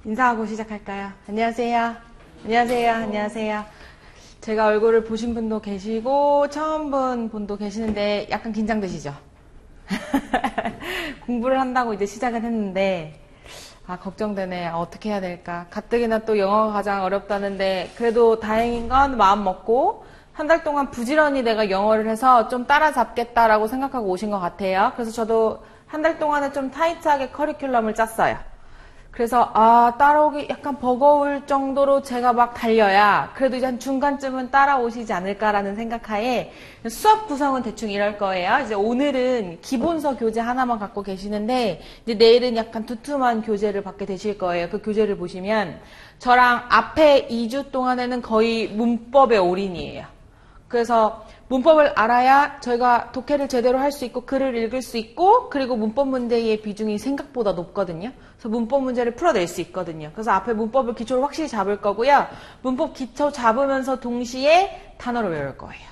인사하고 시작할까요? 안녕하세요. 안녕하세요. 안녕하세요. 제가 얼굴을 보신 분도 계시고 처음 본 분도 계시는데 약간 긴장되시죠? 공부를 한다고 이제 시작을 했는데 걱정되네. 어떻게 해야 될까? 가뜩이나 또 영어가 가장 어렵다는데 그래도 다행인 건 마음 먹고 한 달 동안 부지런히 내가 영어를 해서 좀 따라잡겠다라고 생각하고 오신 것 같아요. 그래서 저도 한 달 동안은 좀 타이트하게 커리큘럼을 짰어요. 그래서 따라오기 약간 버거울 정도로 제가 막 달려야 그래도 이제 한 중간쯤은 따라오시지 않을까라는 생각하에 수업 구성은 대충 이럴 거예요. 이제 오늘은 기본서 교재 하나만 갖고 계시는데 이제 내일은 약간 두툼한 교재를 받게 되실 거예요. 그 교재를 보시면 저랑 앞에 2주 동안에는 거의 문법의 올인이에요. 그래서 문법을 알아야 저희가 독해를 제대로 할 수 있고 글을 읽을 수 있고 그리고 문법 문제의 비중이 생각보다 높거든요. 그래서 문법 문제를 풀어낼 수 있거든요. 그래서 앞에 문법을 기초를 확실히 잡을 거고요. 문법 기초 잡으면서 동시에 단어를 외울 거예요.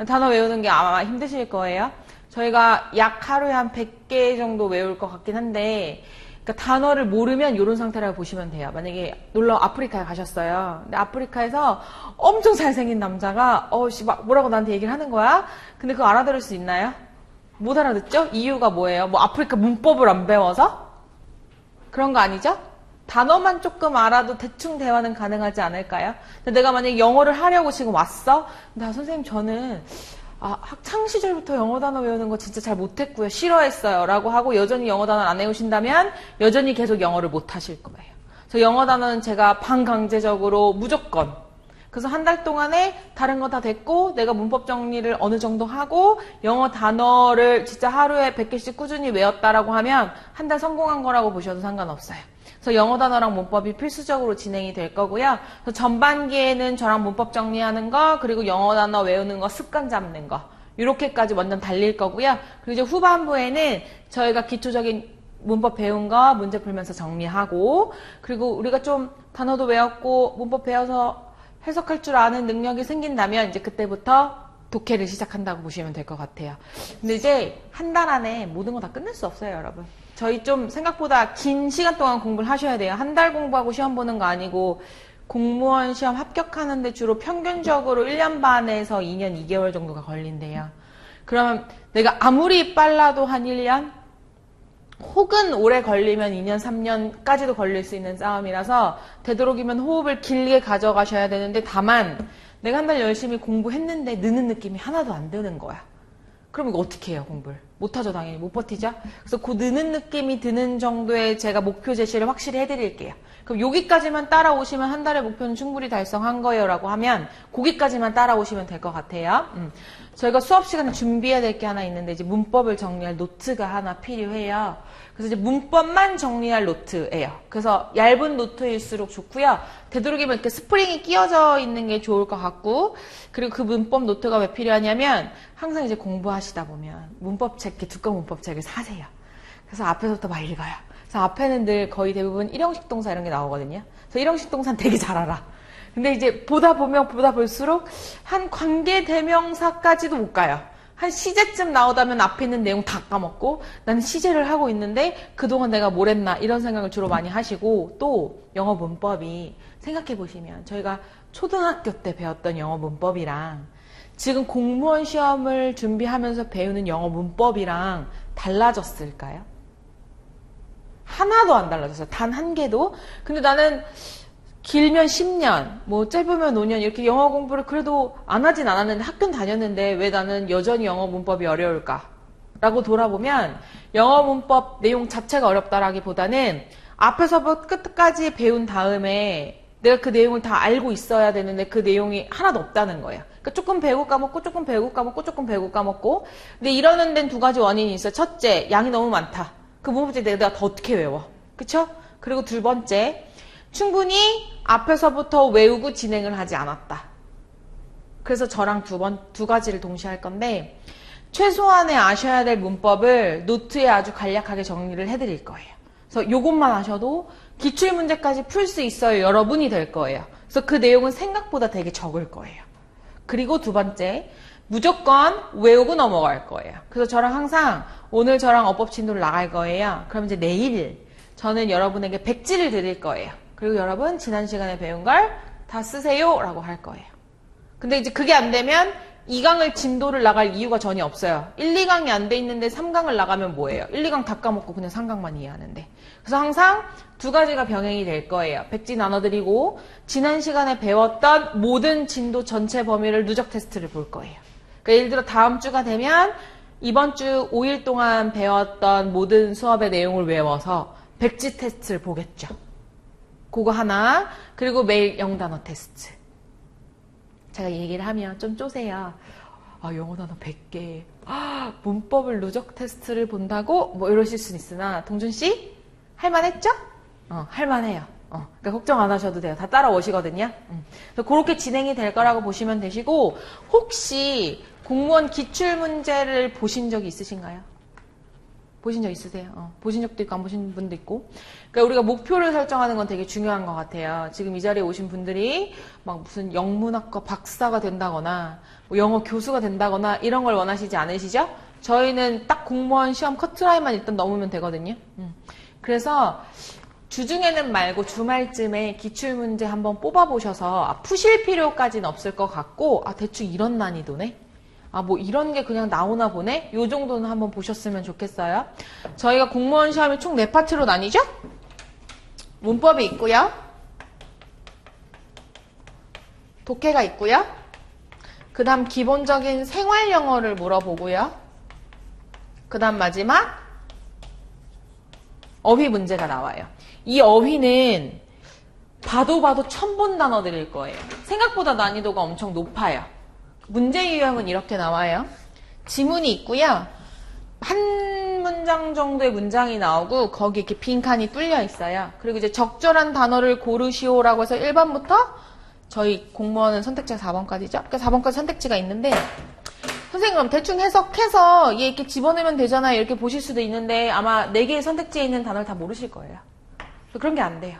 단어 외우는 게 아마 힘드실 거예요. 저희가 약 하루에 한 100개 정도 외울 것 같긴 한데 그러니까 단어를 모르면 이런 상태라고 보시면 돼요. 만약에 놀러 아프리카에 가셨어요. 근데 아프리카에서 엄청 잘생긴 남자가 막 뭐라고 나한테 얘기를 하는 거야? 근데 그거 알아들을 수 있나요? 못 알아듣죠? 이유가 뭐예요? 뭐 아프리카 문법을 안 배워서? 그런 거 아니죠? 단어만 조금 알아도 대충 대화는 가능하지 않을까요? 근데 내가 만약에 영어를 하려고 지금 왔어? 근데 선생님 저는 학창 시절부터 영어 단어 외우는 거 진짜 잘 못했고요. 싫어했어요. 라고 하고 여전히 영어 단어를 안 외우신다면 여전히 계속 영어를 못 하실 거예요. 그래서 영어 단어는 제가 반강제적으로 무조건. 그래서 한 달 동안에 다른 거 다 됐고 내가 문법 정리를 어느 정도 하고 영어 단어를 진짜 하루에 100개씩 꾸준히 외웠다라고 하면 한 달 성공한 거라고 보셔도 상관없어요. 그래서 영어 단어랑 문법이 필수적으로 진행이 될 거고요. 그래서 전반기에는 저랑 문법 정리하는 거, 그리고 영어 단어 외우는 거, 습관 잡는 거 이렇게까지 완전 달릴 거고요. 그리고 이제 후반부에는 저희가 기초적인 문법 배운 거 문제 풀면서 정리하고 그리고 우리가 좀 단어도 외웠고 문법 배워서 해석할 줄 아는 능력이 생긴다면 이제 그때부터 독해를 시작한다고 보시면 될 것 같아요. 근데 이제 한 달 안에 모든 거 다 끝낼 수 없어요, 여러분. 저희 좀 생각보다 긴 시간 동안 공부를 하셔야 돼요. 한 달 공부하고 시험 보는 거 아니고 공무원 시험 합격하는데 주로 평균적으로 1년 반에서 2년 2개월 정도가 걸린대요. 그러면 내가 아무리 빨라도 한 1년? 혹은 오래 걸리면 2년, 3년까지도 걸릴 수 있는 싸움이라서 되도록이면 호흡을 길게 가져가셔야 되는데 다만 내가 한 달 열심히 공부했는데 느는 느낌이 하나도 안 드는 거야. 그럼 이거 어떻게 해요, 공부를? 못하죠, 당연히. 못 버티죠? 그래서 그 느는 느낌이 드는 정도의 제가 목표 제시를 확실히 해드릴게요. 그럼 여기까지만 따라오시면 한 달의 목표는 충분히 달성한 거예요 라고 하면 거기까지만 따라오시면 될 것 같아요. 저희가 수업 시간에 준비해야 될 게 하나 있는데 이제 문법을 정리할 노트가 하나 필요해요. 그래서 이제 문법만 정리할 노트예요. 그래서 얇은 노트일수록 좋고요. 되도록이면 이렇게 스프링이 끼워져 있는 게 좋을 것 같고 그리고 그 문법 노트가 왜 필요하냐면 항상 이제 공부하시다 보면 문법책, 이렇게 두꺼운 문법책을 사세요. 그래서 앞에서부터 막 읽어요. 그래서 앞에는 늘 거의 대부분 일형식 동사 이런 게 나오거든요. 그래서 일형식 동사는 되게 잘 알아. 근데 이제 보다 볼수록 한 관계 대명사까지도 못 가요. 한 시제쯤 나오다면 앞에 있는 내용 다 까먹고 나는 시제를 하고 있는데 그동안 내가 뭘 했나 이런 생각을 주로 많이 하시고 또 영어 문법이 생각해 보시면 저희가 초등학교 때 배웠던 영어 문법이랑 지금 공무원 시험을 준비하면서 배우는 영어 문법이랑 달라졌을까요? 하나도 안 달라졌어요. 단 한 개도. 근데 나는 길면 10년, 뭐 짧으면 5년 이렇게 영어 공부를 그래도 안 하진 않았는데 학교는 다녔는데 왜 나는 여전히 영어 문법이 어려울까? 라고 돌아보면 영어 문법 내용 자체가 어렵다라기보다는 앞에서부터 끝까지 배운 다음에 내가 그 내용을 다 알고 있어야 되는데 그 내용이 하나도 없다는 거예요. 그러니까 조금 배우고 까먹고 조금 배우고 까먹고 조금 배우고 까먹고 근데 이러는 데는 두 가지 원인이 있어요. 첫째, 양이 너무 많다. 그 문법책 내가 더 어떻게 외워? 그쵸? 그리고 두 번째, 충분히 앞에서부터 외우고 진행을 하지 않았다. 그래서 저랑 두 가지를 동시에 할 건데 최소한의 아셔야 될 문법을 노트에 아주 간략하게 정리를 해드릴 거예요. 그래서 요것만 아셔도 기출문제까지 풀 수 있어요. 여러분이 될 거예요. 그래서 그 내용은 생각보다 되게 적을 거예요. 그리고 두 번째, 무조건 외우고 넘어갈 거예요. 그래서 저랑 항상 오늘 저랑 어법 진도를 나갈 거예요. 그럼 이제 내일 저는 여러분에게 백지를 드릴 거예요. 그리고 여러분 지난 시간에 배운 걸 다 쓰세요 라고 할 거예요. 근데 이제 그게 안 되면 2강을 진도를 나갈 이유가 전혀 없어요. 1, 2강이 안 돼 있는데 3강을 나가면 뭐예요? 1, 2강 다 까먹고 그냥 3강만 이해하는데. 그래서 항상 두 가지가 병행이 될 거예요. 백지 나눠드리고 지난 시간에 배웠던 모든 진도 전체 범위를 누적 테스트를 볼 거예요. 그러니까 예를 들어 다음 주가 되면 이번 주 5일 동안 배웠던 모든 수업의 내용을 외워서 백지 테스트를 보겠죠. 그거 하나, 그리고 매일 영단어 테스트. 제가 얘기를 하면 좀 쪼세요. 아, 영어 단어 100개. 아, 문법을 누적 테스트를 본다고? 뭐 이러실 수는 있으나, 동준씨? 할만했죠? 할만해요. 그러니까 걱정 안 하셔도 돼요. 다 따라오시거든요. 그래서 그렇게 진행이 될 거라고 보시면 되시고, 혹시 공무원 기출문제를 보신 적이 있으신가요? 보신 적 있으세요? 보신 적도 있고 안 보신 분도 있고. 그러니까 우리가 목표를 설정하는 건 되게 중요한 것 같아요. 지금 이 자리에 오신 분들이 막 무슨 영문학과 박사가 된다거나 뭐 영어 교수가 된다거나 이런 걸 원하시지 않으시죠? 저희는 딱 공무원 시험 커트라인만 일단 넘으면 되거든요. 그래서 주중에는 말고 주말쯤에 기출문제 한번 뽑아보셔서 푸실 필요까지는 없을 것 같고 대충 이런 난이도네? 뭐 이런 게 그냥 나오나 보네? 요 정도는 한번 보셨으면 좋겠어요. 저희가 공무원 시험이 총 4파트로 나뉘죠? 문법이 있고요. 독해가 있고요. 그 다음 기본적인 생활 영어를 물어보고요. 그 다음 마지막 어휘 문제가 나와요. 이 어휘는 봐도 처음 본 단어들일 거예요. 생각보다 난이도가 엄청 높아요. 문제 유형은 이렇게 나와요. 지문이 있고요. 한 문장 정도의 문장이 나오고 거기 이렇게 빈칸이 뚫려 있어요. 그리고 이제 적절한 단어를 고르시오라고 해서 1번부터 저희 공무원은 선택지가 4번까지죠. 그러니까 4번까지 선택지가 있는데 선생님 그럼 대충 해석해서 얘 이렇게 집어넣으면 되잖아요. 이렇게 보실 수도 있는데 아마 4개의 선택지에 있는 단어를 다 모르실 거예요. 그런 게 안 돼요.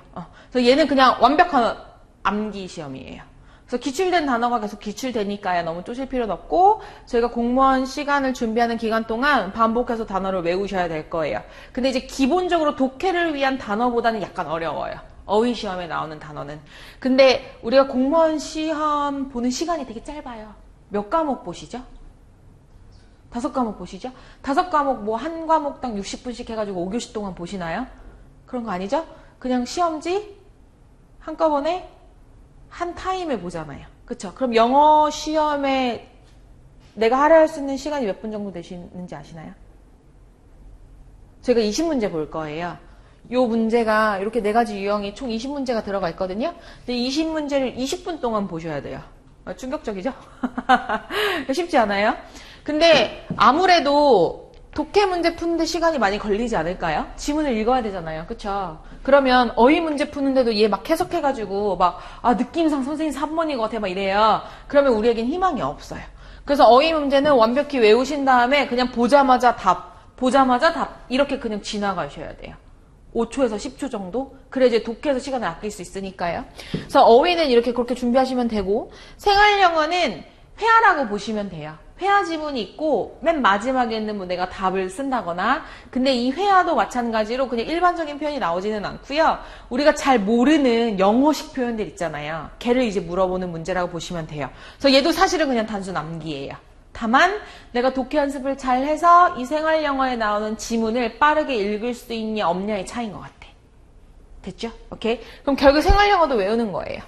그래서 얘는 그냥 완벽한 암기 시험이에요. 그래서 기출된 단어가 계속 기출되니까요. 너무 쪼실 필요는 없고 저희가 공무원 시간을 준비하는 기간 동안 반복해서 단어를 외우셔야 될 거예요. 근데 이제 기본적으로 독해를 위한 단어보다는 약간 어려워요. 어휘 시험에 나오는 단어는. 근데 우리가 공무원 시험 보는 시간이 되게 짧아요. 몇 과목 보시죠? 5과목 보시죠? 5과목 뭐 한 과목당 60분씩 해가지고 5교시 동안 보시나요? 그런 거 아니죠? 그냥 시험지 한꺼번에 한 타임에 보잖아요. 그쵸? 그럼 영어 시험에 내가 할애할 수 있는 시간이 몇 분 정도 되시는지 아시나요? 저희가 20문제 볼 거예요. 요 문제가 이렇게 4가지 유형이 총 20문제가 들어가 있거든요. 근데 20문제를 20분 동안 보셔야 돼요. 충격적이죠? 쉽지 않아요? 근데 아무래도 독해 문제 푸는데 시간이 많이 걸리지 않을까요? 지문을 읽어야 되잖아요. 그쵸? 그러면 어휘 문제 푸는데도 얘 막 해석해가지고 느낌상 선생님 3번인 것 같아 막 이래요. 그러면 우리에겐 희망이 없어요. 그래서 어휘 문제는 완벽히 외우신 다음에 그냥 보자마자 답 이렇게 그냥 지나가셔야 돼요. 5초에서 10초 정도? 그래 이제 독해에서 시간을 아낄 수 있으니까요. 그래서 어휘는 이렇게 그렇게 준비하시면 되고 생활 영어는 회화라고 보시면 돼요. 회화 지문이 있고 맨 마지막에는 뭐 내가 답을 쓴다거나 근데 이 회화도 마찬가지로 그냥 일반적인 표현이 나오지는 않고요. 우리가 잘 모르는 영어식 표현들 있잖아요. 걔를 이제 물어보는 문제라고 보시면 돼요. 그래서 얘도 사실은 그냥 단순 암기예요. 다만 내가 독해 연습을 잘 해서 이 생활 영어에 나오는 지문을 빠르게 읽을 수 있냐 없냐의 차이인 것 같아. 됐죠? 오케이? 그럼 결국 생활 영어도 외우는 거예요.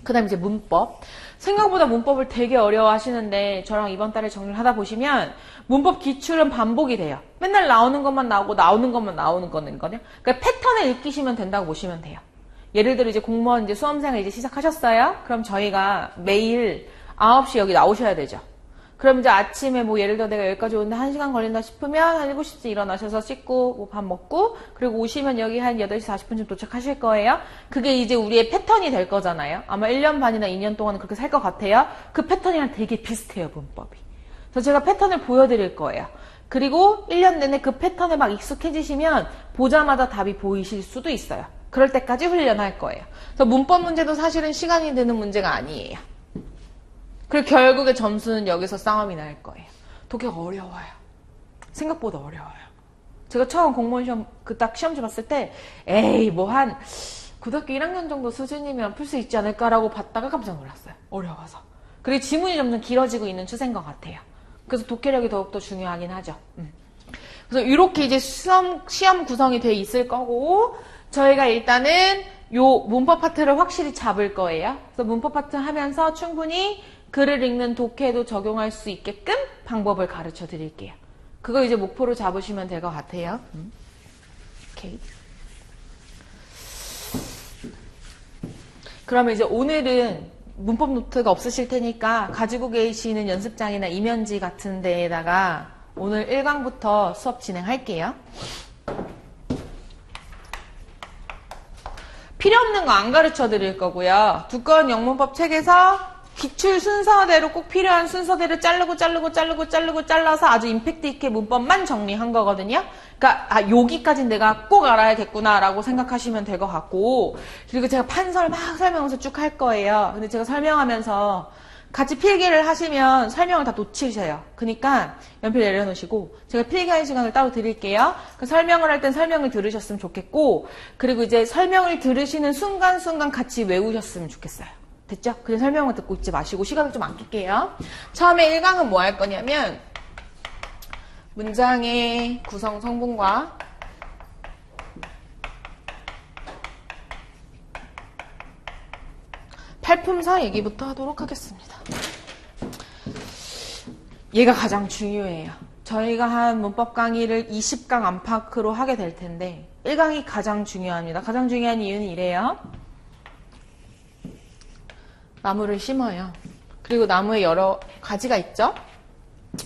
그 다음 이제 문법. 생각보다 문법을 되게 어려워하시는데 저랑 이번 달에 정리를 하다 보시면 문법 기출은 반복이 돼요. 맨날 나오는 것만 나오고 나오는 것만 나오는 거거든요. 그러니까 패턴을 익히시면 된다고 보시면 돼요. 예를 들어 이제 공무원 이제 수험생을 이제 시작하셨어요. 그럼 저희가 매일 9시 여기 나오셔야 되죠. 그럼 이제 아침에 뭐 예를 들어 내가 여기까지 오는데 1시간 걸린다 싶으면 한 7시쯤 일어나셔서 씻고 뭐 밥 먹고 그리고 오시면 여기 한 8시 40분쯤 도착하실 거예요. 그게 이제 우리의 패턴이 될 거잖아요. 아마 1년 반이나 2년 동안은 그렇게 살 것 같아요. 그 패턴이랑 되게 비슷해요, 문법이. 그래서 제가 패턴을 보여드릴 거예요. 그리고 1년 내내 그 패턴에 막 익숙해지시면 보자마자 답이 보이실 수도 있어요. 그럴 때까지 훈련할 거예요. 그래서 문법 문제도 사실은 시간이 드는 문제가 아니에요. 그리고 결국에 점수는 여기서 싸움이 날 거예요. 독해가 어려워요. 생각보다 어려워요. 제가 처음 공무원 시험 딱 시험지 봤을 때 에이 뭐 한 고등학교 1학년 정도 수준이면 풀 수 있지 않을까라고 봤다가 깜짝 놀랐어요. 어려워서. 그리고 지문이 점점 길어지고 있는 추세인 것 같아요. 그래서 독해력이 더욱더 중요하긴 하죠. 그래서 이렇게 이제 시험 구성이 돼 있을 거고, 저희가 일단은 요 문법 파트를 확실히 잡을 거예요. 그래서 문법 파트 하면서 충분히 글을 읽는 독해도 적용할 수 있게끔 방법을 가르쳐 드릴게요. 그거 이제 목표로 잡으시면 될 것 같아요. 오케이. 그러면 이제 오늘은 문법 노트가 없으실 테니까 가지고 계시는 연습장이나 이면지 같은 데에다가 오늘 1강부터 수업 진행할게요. 필요 없는 거 안 가르쳐 드릴 거고요. 두꺼운 영문법 책에서 기출 순서대로 꼭 필요한 순서대로 잘라서 아주 임팩트 있게 문법만 정리한 거거든요. 그러니까 여기까지는 내가 꼭 알아야겠구나 라고 생각하시면 될 것 같고, 그리고 제가 판서를 막 설명하면서 쭉 할 거예요. 근데 제가 설명하면서 같이 필기를 하시면 설명을 다 놓치셔요. 그러니까 연필 내려놓으시고 제가 필기할 시간을 따로 드릴게요. 그 설명을 할 땐 설명을 들으셨으면 좋겠고, 그리고 이제 설명을 들으시는 순간순간 같이 외우셨으면 좋겠어요. 됐죠? 그냥 설명을 듣고 있지 마시고 시간을 좀 아낄게요. 처음에 1강은 뭐 할 거냐면 문장의 구성 성분과 팔품사 얘기부터 하도록 하겠습니다. 얘가 가장 중요해요. 저희가 한 문법 강의를 20강 안팎으로 하게 될 텐데 1강이 가장 중요합니다. 가장 중요한 이유는 이래요. 나무를 심어요. 그리고 나무에 여러 가지가 있죠.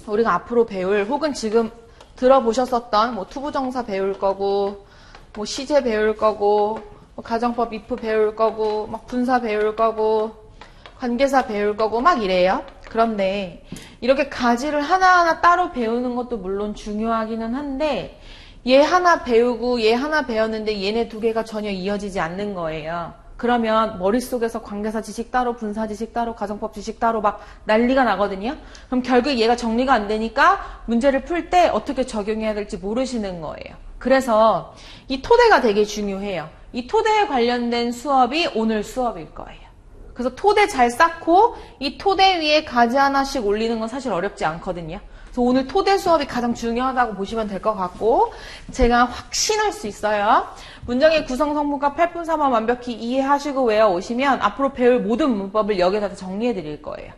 우리가 앞으로 배울 혹은 지금 들어보셨었던 뭐 투부정사 배울 거고 뭐 시제 배울 거고 뭐 가정법 if 배울 거고 막 분사 배울 거고 관계사 배울 거고 막 이래요. 그런데 이렇게 가지를 하나하나 따로 배우는 것도 물론 중요하기는 한데 얘 하나 배우고 얘 하나 배웠는데 얘네 두 개가 전혀 이어지지 않는 거예요. 그러면 머릿속에서 관계사 지식 따로 분사 지식 따로 가정법 지식 따로 막 난리가 나거든요. 그럼 결국 얘가 정리가 안 되니까 문제를 풀 때 어떻게 적용해야 될지 모르시는 거예요. 그래서 이 토대가 되게 중요해요. 이 토대에 관련된 수업이 오늘 수업일 거예요. 그래서 토대 잘 쌓고 이 토대 위에 가지 하나씩 올리는 건 사실 어렵지 않거든요. 그래서 오늘 토대 수업이 가장 중요하다고 보시면 될 것 같고, 제가 확신할 수 있어요. 문장의 구성 성분과 팔품사만 완벽히 이해하시고 외워오시면 앞으로 배울 모든 문법을 여기다 정리해 드릴 거예요.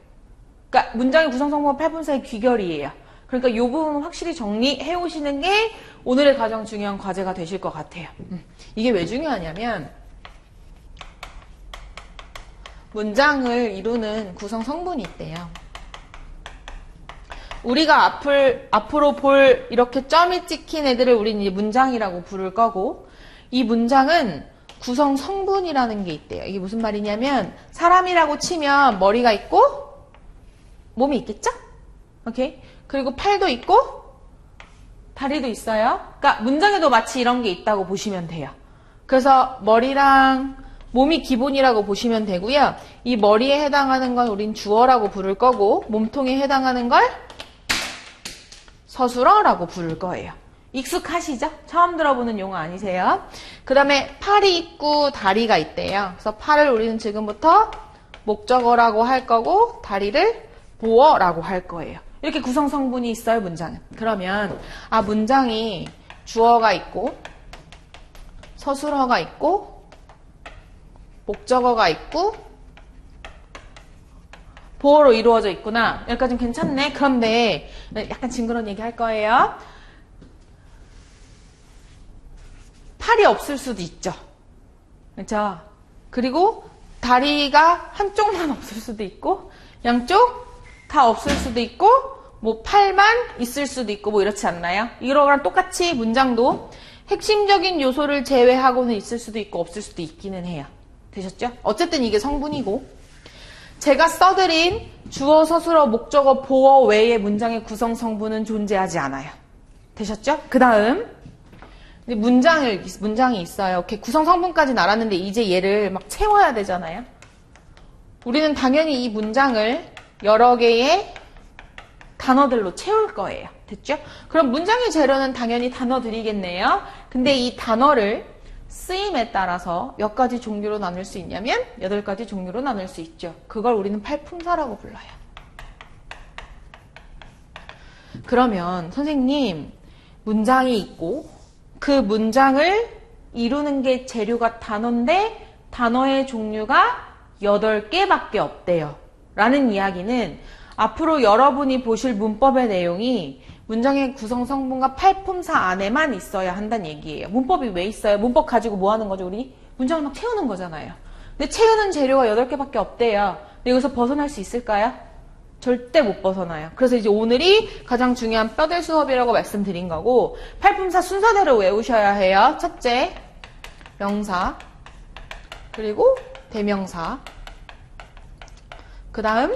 그러니까 문장의 구성 성분과 팔품사의 귀결이에요. 그러니까 이 부분 확실히 정리해 오시는 게 오늘의 가장 중요한 과제가 되실 것 같아요. 이게 왜 중요하냐면 문장을 이루는 구성 성분이 있대요. 우리가 앞으로 볼 이렇게 점이 찍힌 애들을 우리는 이제 문장이라고 부를 거고, 이 문장은 구성 성분이라는 게 있대요. 이게 무슨 말이냐면 사람이라고 치면 머리가 있고 몸이 있겠죠? 오케이? 그리고 팔도 있고 다리도 있어요. 그러니까 문장에도 마치 이런 게 있다고 보시면 돼요. 그래서 머리랑 몸이 기본이라고 보시면 되고요. 이 머리에 해당하는 건 우린 주어라고 부를 거고, 몸통에 해당하는 걸 서술어라고 부를 거예요. 익숙하시죠? 처음 들어보는 용어 아니세요? 그 다음에 팔이 있고 다리가 있대요. 그래서 팔을 우리는 지금부터 목적어라고 할 거고 다리를 보어라고 할 거예요. 이렇게 구성 성분이 있어요, 문장은. 그러면 문장이 주어가 있고 서술어가 있고 목적어가 있고 보어로 이루어져 있구나. 여기까지는 괜찮네. 그런데 약간 징그러운 얘기 할 거예요. 팔이 없을 수도 있죠. 그렇죠? 그리고 다리가 한쪽만 없을 수도 있고 양쪽 다 없을 수도 있고 뭐 팔만 있을 수도 있고 뭐 이렇지 않나요? 이거랑 똑같이 문장도 핵심적인 요소를 제외하고는 있을 수도 있고 없을 수도 있기는 해요. 되셨죠? 어쨌든 이게 성분이고, 제가 써드린 주어, 서술어, 목적어, 보어 외의 문장의 구성 성분은 존재하지 않아요. 되셨죠? 그 다음 문장이 있어요. 이렇게 구성 성분까지는 알았는데 이제 얘를 막 채워야 되잖아요. 우리는 당연히 이 문장을 여러 개의 단어들로 채울 거예요. 됐죠? 그럼 문장의 재료는 당연히 단어들이겠네요. 근데 이 단어를 쓰임에 따라서 몇 가지 종류로 나눌 수 있냐면 8가지 종류로 나눌 수 있죠. 그걸 우리는 팔품사라고 불러요. 그러면 선생님, 문장이 있고 그 문장을 이루는 게 재료가 단어인데 단어의 종류가 8개밖에 없대요. 라는 이야기는 앞으로 여러분이 보실 문법의 내용이 문장의 구성 성분과 팔품사 안에만 있어야 한다는 얘기예요. 문법이 왜 있어요? 문법 가지고 뭐 하는 거죠? 우리 문장을 막 채우는 거잖아요. 근데 채우는 재료가 8개밖에 없대요. 근데 여기서 벗어날 수 있을까요? 절대 못 벗어나요. 그래서 이제 오늘이 가장 중요한 뼈대 수업이라고 말씀드린 거고, 팔품사 순서대로 외우셔야 해요. 첫째, 명사, 그리고 대명사, 그 다음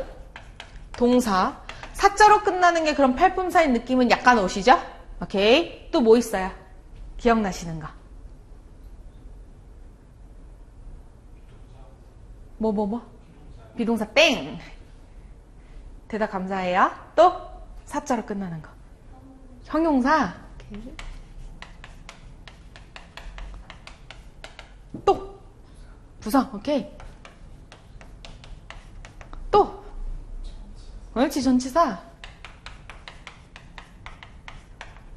동사. 사자로 끝나는 게 그럼 팔품사인 느낌은 약간 오시죠? 오케이. 또 뭐 있어요? 기억나시는 거? 뭐? 비동사 땡. 대답 감사해요. 또 사자로 끝나는 거. 형용사. 오케이. 또 부사. 오케이. 또 옳지, 전치사.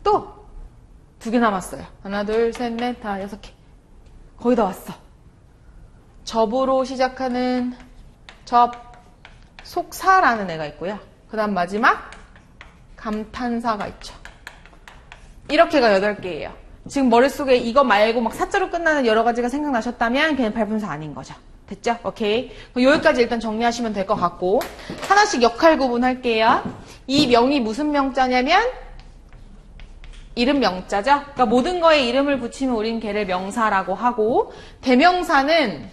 또 2개 남았어요. 하나, 둘, 셋, 넷, 다 6개. 거의 다 왔어. 접으로 시작하는 접, 속사라는 애가 있고요. 그 다음 마지막 감탄사가 있죠. 이렇게가 8개예요. 지금 머릿속에 이거 말고 막 사자로 끝나는 여러 가지가 생각나셨다면 그냥 팔품사 아닌 거죠. 됐죠? 오케이. 여기까지 일단 정리하시면 될 것 같고, 하나씩 역할 구분할게요. 이 명이 무슨 명자냐면 이름 명자죠? 그러니까 모든 거에 이름을 붙이면 우린 걔를 명사라고 하고, 대명사는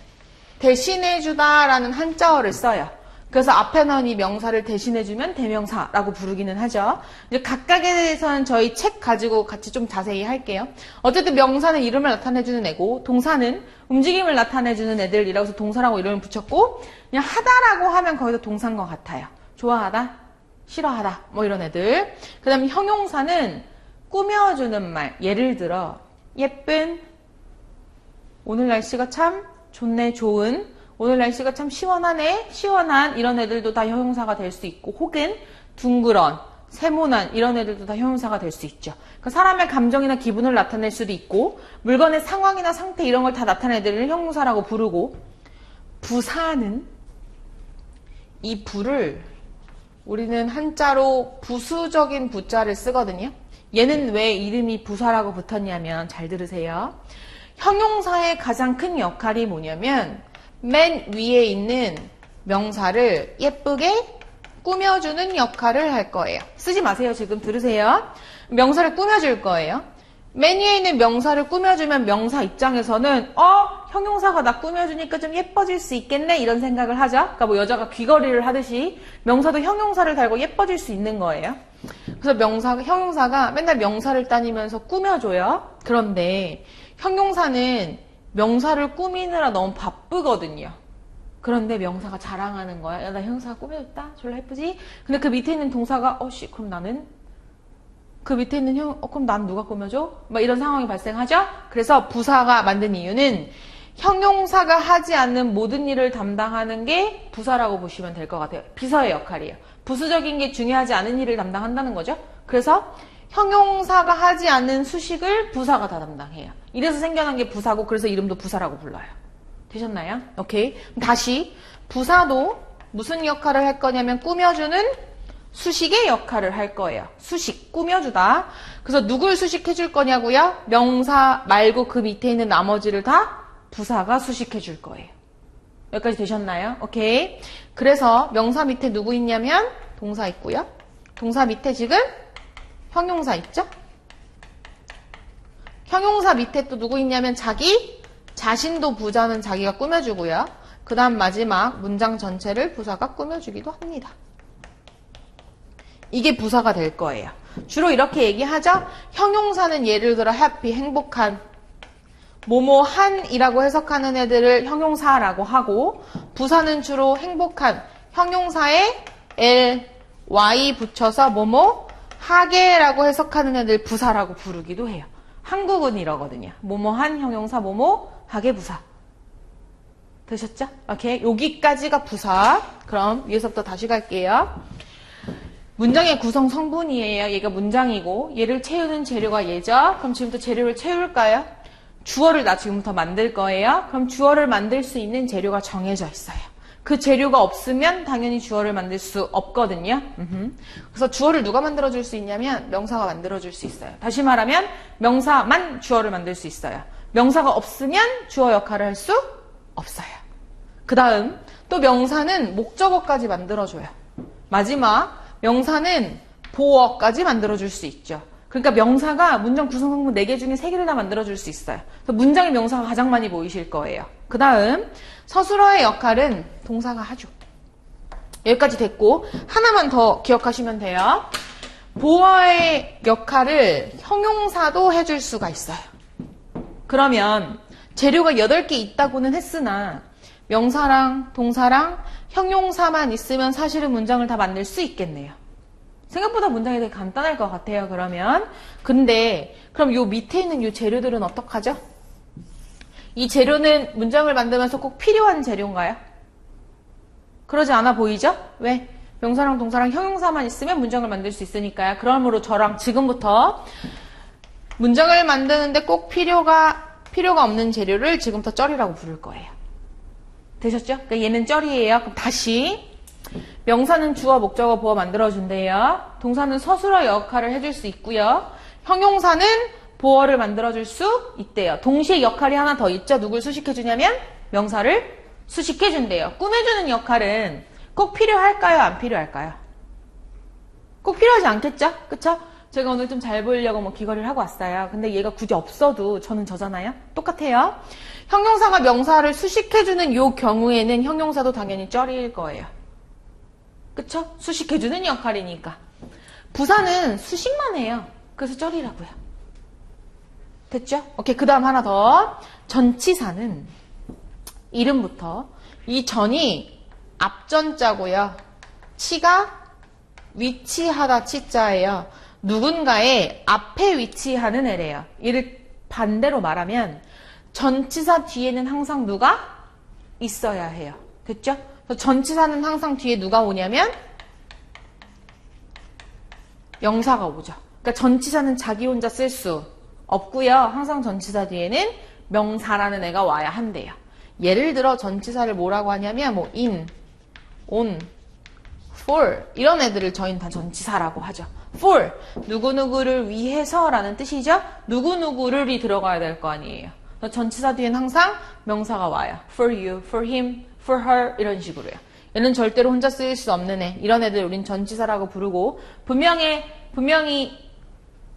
대신해주다라는 한자어를 써요. 그래서 앞에 나온 이 명사를 대신해주면 대명사라고 부르기는 하죠. 이제 각각에 대해서는 저희 책 가지고 같이 좀 자세히 할게요. 어쨌든 명사는 이름을 나타내주는 애고, 동사는 움직임을 나타내주는 애들이라고 해서 동사라고 이름을 붙였고, 그냥 하다라고 하면 거기서 동사인 것 같아요. 좋아하다, 싫어하다, 뭐 이런 애들. 그 다음에 형용사는 꾸며주는 말. 예를 들어 예쁜, 오늘 날씨가 참 좋네, 좋은, 오늘 날씨가 참 시원하네, 시원한, 이런 애들도 다 형용사가 될 수 있고, 혹은 둥그런, 세모난, 이런 애들도 다 형용사가 될 수 있죠. 그러니까 사람의 감정이나 기분을 나타낼 수도 있고, 물건의 상황이나 상태 이런 걸 다 나타내는 애들을 형용사라고 부르고, 부사는 이 부를 우리는 한자로 부수적인 부자를 쓰거든요. 얘는 왜 이름이 부사라고 붙었냐면, 잘 들으세요. 형용사의 가장 큰 역할이 뭐냐면 맨 위에 있는 명사를 예쁘게 꾸며주는 역할을 할 거예요. 쓰지 마세요. 지금 들으세요. 명사를 꾸며줄 거예요. 맨 위에 있는 명사를 꾸며주면 명사 입장에서는 형용사가 나 꾸며주니까 좀 예뻐질 수 있겠네, 이런 생각을 하죠. 그러니까 뭐 여자가 귀걸이를 하듯이 명사도 형용사를 달고 예뻐질 수 있는 거예요. 그래서 형용사가 맨날 명사를 따니면서 꾸며줘요. 그런데 형용사는 명사를 꾸미느라 너무 바쁘거든요. 그런데 명사가 자랑하는 거야. 야, 나 형용사가 꾸며줬다. 졸라 예쁘지? 근데 그 밑에 있는 동사가 그럼 나는? 그 밑에 있는 그럼 난 누가 꾸며줘? 막 이런 상황이 발생하죠? 그래서 부사가 만든 이유는 형용사가 하지 않는 모든 일을 담당하는 게 부사라고 보시면 될 것 같아요. 비서의 역할이에요. 부수적인 게 중요하지 않은 일을 담당한다는 거죠. 그래서 형용사가 하지 않는 수식을 부사가 다 담당해요. 이래서 생겨난 게 부사고, 그래서 이름도 부사라고 불러요. 되셨나요? 오케이. 다시 부사도 무슨 역할을 할 거냐면 꾸며주는 수식의 역할을 할 거예요. 수식, 꾸며주다. 그래서 누굴 수식해 줄 거냐고요? 명사 말고 그 밑에 있는 나머지를 다 부사가 수식해 줄 거예요. 여기까지 되셨나요? 오케이. 그래서 명사 밑에 누구 있냐면 동사 있고요. 동사 밑에 지금 형용사 있죠? 형용사 밑에 또 누구 있냐면 자신도 부자는 자기가 꾸며주고요. 그 다음 마지막 문장 전체를 부사가 꾸며주기도 합니다. 이게 부사가 될 거예요. 주로 이렇게 얘기하죠? 형용사는 예를 들어 happy, 행복한, 뭐뭐한이라고 해석하는 애들을 형용사라고 하고, 부사는 주로 행복한, 형용사에 l, y 붙여서 뭐뭐 하게라고 해석하는 애들 부사라고 부르기도 해요. 한국은 이러거든요. 뭐뭐한 형용사, 뭐뭐하게 부사. 되셨죠? 오케이. 여기까지가 부사. 그럼 위에서부터 다시 갈게요. 문장의 구성 성분이에요. 얘가 문장이고 얘를 채우는 재료가 얘죠. 그럼 지금부터 재료를 채울까요? 주어를 나 지금부터 만들 거예요. 그럼 주어를 만들 수 있는 재료가 정해져 있어요. 그 재료가 없으면 당연히 주어를 만들 수 없거든요. 그래서 주어를 누가 만들어줄 수 있냐면 명사가 만들어줄 수 있어요. 다시 말하면 명사만 주어를 만들 수 있어요. 명사가 없으면 주어 역할을 할 수 없어요. 그 다음 또 명사는 목적어까지 만들어줘요. 마지막 명사는 보어까지 만들어줄 수 있죠. 그러니까 명사가 문장 구성 성분 4개 중에 3개를 다 만들어줄 수 있어요. 그래서 문장의 명사가 가장 많이 보이실 거예요. 그 다음 서술어의 역할은 동사가 하죠. 여기까지 됐고 하나만 더 기억하시면 돼요. 보어의 역할을 형용사도 해줄 수가 있어요. 그러면 재료가 8개 있다고는 했으나 명사랑 동사랑 형용사만 있으면 사실은 문장을 다 만들 수 있겠네요. 생각보다 문장이 되게 간단할 것 같아요. 그러면 근데 그럼 요 밑에 있는 요 재료들은 어떡하죠? 이 재료는 문장을 만들면서 꼭 필요한 재료인가요? 그러지 않아 보이죠? 왜? 명사랑 동사랑 형용사만 있으면 문장을 만들 수 있으니까요. 그러므로 저랑 지금부터 문장을 만드는데 꼭 필요가 없는 재료를 지금부터 쩔이라고 부를 거예요. 되셨죠? 그러니까 얘는 쩔이에요. 그럼 다시 명사는 주어, 목적어, 보어 만들어준대요. 동사는 서술어 역할을 해줄 수 있고요. 형용사는 보어를 만들어줄 수 있대요. 동시에 역할이 하나 더 있죠. 누굴 수식해주냐면 명사를 수식해준대요. 꾸며주는 역할은 꼭 필요할까요? 안 필요할까요? 꼭 필요하지 않겠죠? 그쵸? 제가 오늘 좀 잘 보이려고 뭐 귀걸이를 하고 왔어요. 근데 얘가 굳이 없어도 저는 저잖아요? 똑같아요. 형용사가 명사를 수식해주는 요 경우에는 형용사도 당연히 쩔일 거예요. 그쵸? 수식해주는 역할이니까. 부사는 수식만 해요. 그래서 쩔이라고요. 됐죠? 오케이. 그 다음 하나 더. 전치사는 이름부터 이 전이 앞전자고요. 치가 위치하다 치자예요. 누군가의 앞에 위치하는 애래요. 이를 반대로 말하면 전치사 뒤에는 항상 누가 있어야 해요. 됐죠? 그래서 전치사는 항상 뒤에 누가 오냐면 명사가 오죠. 그러니까 전치사는 자기 혼자 쓸 수 없고요. 항상 전치사 뒤에는 명사라는 애가 와야 한대요. 예를 들어 전치사를 뭐라고 하냐면 뭐 in, on, for 이런 애들을 저희는 다 전치사라고 하죠. for 누구누구를 위해서라는 뜻이죠. 누구누구를이 들어가야 될 거 아니에요. 전치사 뒤엔 항상 명사가 와요. for you, for him, for her 이런 식으로요. 얘는 절대로 혼자 쓰일 수 없는 애. 이런 애들 우린 전치사라고 부르고 분명히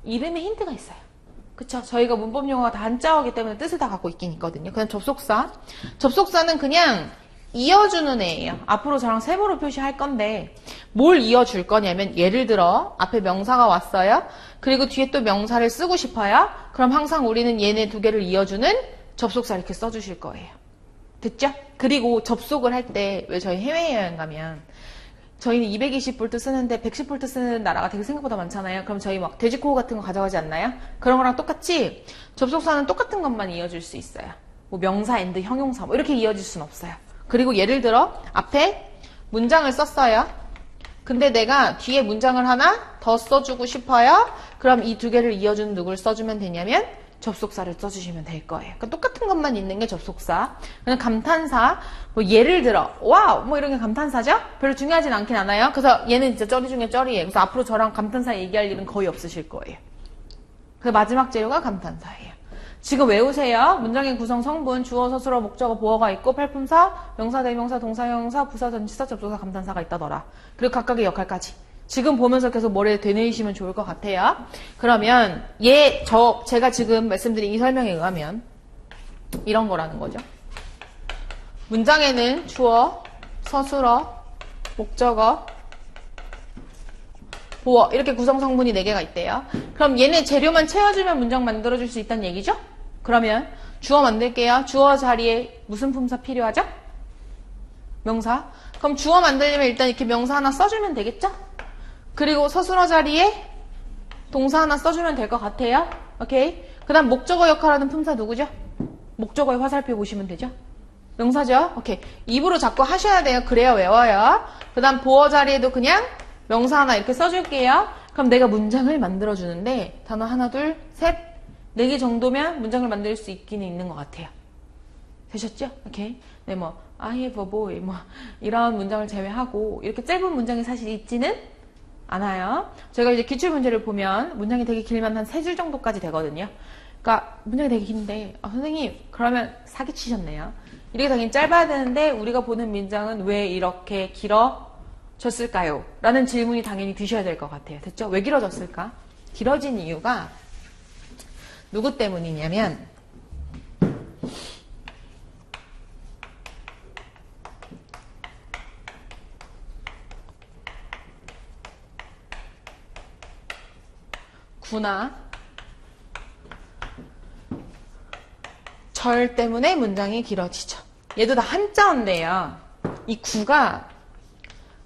이름에 힌트가 있어요. 그쵸? 저희가 문법 용어가 다 한자어기 때문에 뜻을 다 갖고 있긴 있거든요. 그냥 접속사. 접속사는 그냥 이어주는 애예요. 앞으로 저랑 세모로 표시할 건데 뭘 이어줄 거냐면 예를 들어 앞에 명사가 왔어요. 그리고 뒤에 또 명사를 쓰고 싶어요. 그럼 항상 우리는 얘네 두 개를 이어주는 접속사 이렇게 써주실 거예요. 됐죠? 그리고 접속을 할 때 왜 저희 해외여행 가면 저희는 220볼트 쓰는데 110볼트 쓰는 나라가 되게 생각보다 많잖아요. 그럼 저희 막 돼지코어 같은 거 가져가지 않나요? 그런 거랑 똑같이 접속사는 똑같은 것만 이어줄 수 있어요. 뭐 명사, 앤드, 형용사 뭐 이렇게 이어질 수는 없어요. 그리고 예를 들어 앞에 문장을 썼어요. 근데 내가 뒤에 문장을 하나 더 써주고 싶어요. 그럼 이 두 개를 이어주는 누구를 써주면 되냐면 접속사를 써주시면 될 거예요. 그러니까 똑같은 것만 있는 게 접속사. 그냥 감탄사, 뭐 예를 들어 와우 뭐 이런 게 감탄사죠? 별로 중요하진 않긴 않아요. 그래서 얘는 진짜 쩔이 중에 쩔이에요. 그래서 앞으로 저랑 감탄사 얘기할 일은 거의 없으실 거예요. 그래서 마지막 재료가 감탄사예요. 지금 외우세요. 문장의 구성 성분, 주어, 서술어, 목적어, 보어가 있고 팔품사, 명사, 대명사, 동사, 형용사, 부사, 전치사, 접속사, 감탄사가 있다더라. 그리고 각각의 역할까지. 지금 보면서 계속 머리에 되뇌이시면 좋을 것 같아요. 그러면 제가 지금 말씀드린 이 설명에 의하면 이런 거라는 거죠. 문장에는 주어, 서술어, 목적어, 보어 이렇게 구성 성분이 4개가 있대요. 그럼 얘네 재료만 채워주면 문장 만들어줄 수 있다는 얘기죠? 그러면 주어 만들게요. 주어 자리에 무슨 품사 필요하죠? 명사. 그럼 주어 만들려면 일단 이렇게 명사 하나 써주면 되겠죠? 그리고 서술어 자리에 동사 하나 써주면 될 것 같아요. 오케이? 그 다음 목적어 역할하는 품사 누구죠? 목적어의 화살표 보시면 되죠? 명사죠? 오케이. 입으로 자꾸 하셔야 돼요. 그래야 외워요. 그 다음 보어 자리에도 그냥 명사 하나 이렇게 써줄게요. 그럼 내가 문장을 만들어주는데 단어 하나, 둘, 셋, 네 개 정도면 문장을 만들 수 있기는 있는 것 같아요. 되셨죠? 오케이. 네, 뭐 I have a boy 뭐 이런 문장을 제외하고 이렇게 짧은 문장이 사실 있지는 않아요. 저희가 이제 기출문제를 보면 문장이 되게 길면 한 3줄 정도까지 되거든요. 그러니까 문장이 되게 긴데 선생님 그러면 사기치셨네요. 이렇게 당연히 짧아야 되는데 우리가 보는 문장은 왜 이렇게 길어졌을까요? 라는 질문이 당연히 드셔야 될 것 같아요. 됐죠? 왜 길어졌을까? 길어진 이유가 누구 때문이냐면 구나 절 때문에 문장이 길어지죠. 얘도 다 한자어인데요. 이 구가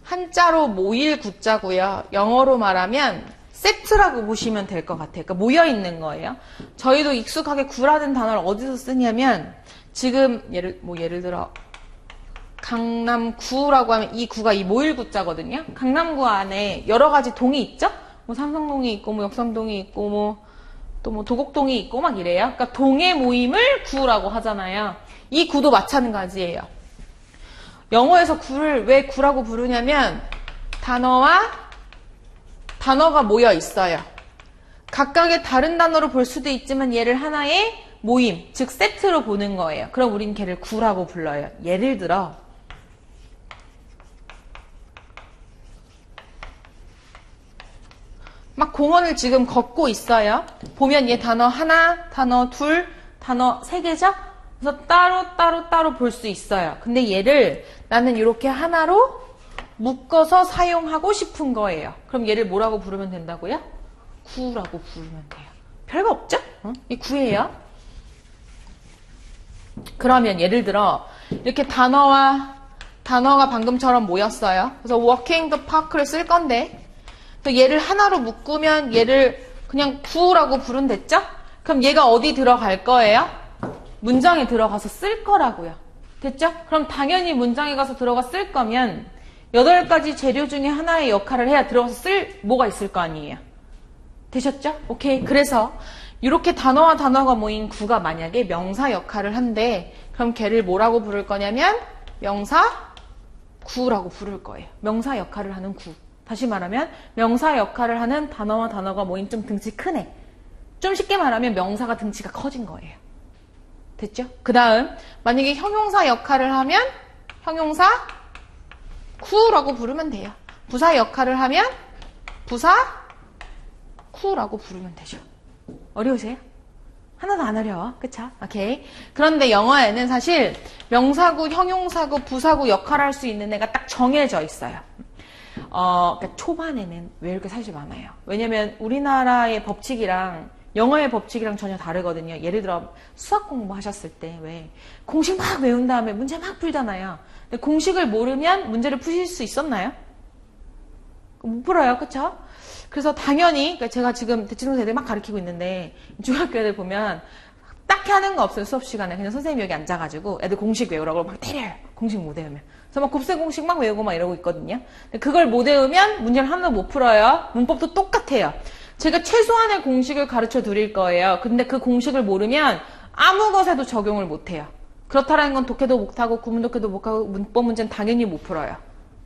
한자로 모일 구자고요. 영어로 말하면 세트라고 보시면 될 것 같아요. 그러니까 모여있는 거예요. 저희도 익숙하게 구라는 단어를 어디서 쓰냐면 지금 예를 들어 강남구라고 하면 이 구가 이 모일 구자거든요. 강남구 안에 여러 가지 동이 있죠? 뭐 삼성동이 있고 뭐 역삼동이 있고 뭐 또 뭐 도곡동이 있고 막 이래요. 그러니까 동의 모임을 구라고 하잖아요. 이 구도 마찬가지예요. 영어에서 구를 왜 구라고 부르냐면 단어가 모여 있어요. 각각의 다른 단어로 볼 수도 있지만 얘를 하나의 모임, 즉 세트로 보는 거예요. 그럼 우린 걔를 구라고 불러요. 예를 들어 막 공원을 지금 걷고 있어요. 보면 얘 단어 하나, 단어 둘, 단어 세 개죠? 그래서 따로 볼 수 있어요. 근데 얘를 나는 이렇게 하나로 묶어서 사용하고 싶은 거예요. 그럼 얘를 뭐라고 부르면 된다고요? 구라고 부르면 돼요. 별거 없죠? 이 구예요. 그러면 예를 들어 이렇게 단어가 방금처럼 모였어요. 그래서 walking the park를 쓸 건데 또 얘를 하나로 묶으면 얘를 그냥 구라고 부르면 됐죠? 그럼 얘가 어디 들어갈 거예요? 문장에 들어가서 쓸 거라고요. 됐죠? 그럼 당연히 문장에 가서 들어가 쓸 거면 8가지 재료 중에 하나의 역할을 해야 들어가서 쓸 뭐가 있을 거 아니에요. 되셨죠? 오케이. 그래서 이렇게 단어와 단어가 모인 구가 만약에 명사 역할을 한대 그럼 걔를 뭐라고 부를 거냐면 명사 구라고 부를 거예요. 명사 역할을 하는 구. 다시 말하면 명사 역할을 하는 단어와 단어가 모인 좀 등치 큰 애. 좀 쉽게 말하면 명사가 등치가 커진 거예요. 됐죠? 그 다음 만약에 형용사 역할을 하면 형용사 구라고 부르면 돼요. 부사 역할을 하면 부사 구라고 부르면 되죠. 어려우세요? 하나도 안 어려워. 그쵸? 오케이. 그런데 영어에는 사실 명사구, 형용사구, 부사구 역할을 할 수 있는 애가 딱 정해져 있어요. 그러니까 초반에는 왜 이렇게 사실 많아요? 왜냐면 우리나라의 법칙이랑 영어의 법칙이랑 전혀 다르거든요. 예를 들어 수학 공부하셨을 때 왜 공식 막 외운 다음에 문제 막 풀잖아요. 근데 공식을 모르면 문제를 푸실 수 있었나요? 못 풀어요. 그쵸? 그래서 당연히 그러니까 제가 지금 대치동에서 애들 막 가르치고 있는데 중학교 애들 보면 딱히 하는 거 없어요. 수업 시간에 그냥 선생님이 여기 앉아가지고 애들 공식 외우라고 막 때려요. 공식 못 외우면. 그래서 막 곱셈 공식 막 외우고 막 이러고 있거든요. 근데 그걸 못 외우면 문제를 하나도 못 풀어요. 문법도 똑같아요. 제가 최소한의 공식을 가르쳐 드릴 거예요. 근데 그 공식을 모르면 아무 것에도 적용을 못 해요. 그렇다라는 건 독해도 못하고 구문독해도 못하고 문법 문제는 당연히 못 풀어요.